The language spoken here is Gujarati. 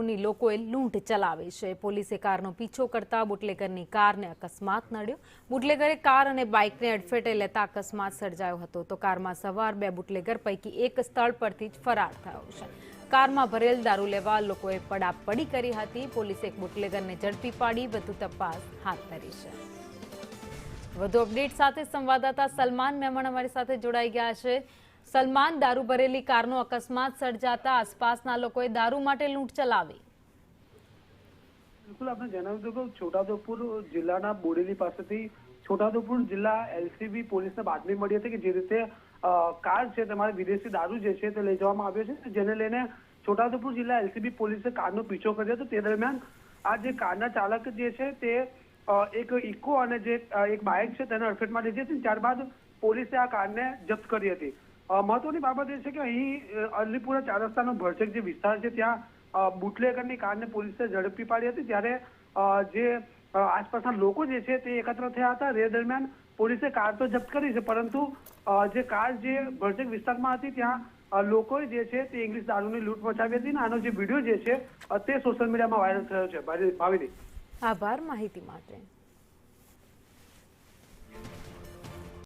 દારૂની લોકોએ લૂંટ ચલાવી છે। પોલીસે કારનો પીછો કરતા બુટલેગરની કારને અકસ્માત નડ્યો। બુટલેગરે કાર અને બાઇકને અડફેટે લેતા અકસ્માત સર્જાયો હતો તો કારમાં સવાર 2 બુટલેગર પૈકી એક સ્થળ પરથી જ ફરાર થયો છે। કારમાં ભરેલ દારૂ લેવા લોકોએ પડાપડી કરી હતી। પોલીસે એક બુટલેગરને ઝડપી પાડી વધુ તપાસ હાથ ધરી છે। વધુ અપડેટ સાથે સંવાદદાતા સલમાન મેમણ અમારી સાથે જોડાઈ ગયા છે। સલમાન, દારૂ ભરેલી કારનો અકસ્માત સર્જાતા આસપાસના લોકોએ દારૂ માટે લૂંટ ચલાવી। બિલકુલ, આપણે જણાવ્યું હતું કે છોટાઉદેપુર જિલ્લાના બોડેલી પાસેથી છોટાઉદેપુર જિલ્લા એલસીબી પોલીસને બાતમી મળી હતી કે જે રીતે કાર છે તમારે વિદેશી દારૂ જે છે તે લઈ જવામાં આવ્યો છે, જેને લઈને છોટાઉદેપુર જિલ્લા એલસીબી પોલીસે કારનો પીછો કર્યો હતો। તે દરમિયાન આ જે કારના ચાલક જે છે તે એક ઇકો અને જે એક બાઇક છે તેને અડફેટમાં લીધી હતી। ત્યારબાદ પોલીસે આ કારને જપ્ત કરી હતી। મહત્વની બાબત એ છે કે અહીં અલીપુરા 4 રસ્તાનો ભરચક જે વિસ્તાર છે ત્યાં બુટલેગરની કારને પોલીસે ઝડપી પાડી હતી। ત્યારે જે આસપાસના લોકો જે છે તે એકત્ર થયા હતા। તે દરમિયાન પોલીસે કાર તો જપ્ત કરી છે, પરંતુ જે કાર જે ભરચક વિસ્તારમાં હતી ત્યાં લોકોએ જે છે તે ઇંગ્લિશ દારૂની લૂંટ મચાવી હતી અને આનો જે વિડીયો જે છે તે સોશિયલ મીડિયામાં વાયરલ થયો છે। ભાવિની, આભાર માહિતી માટે।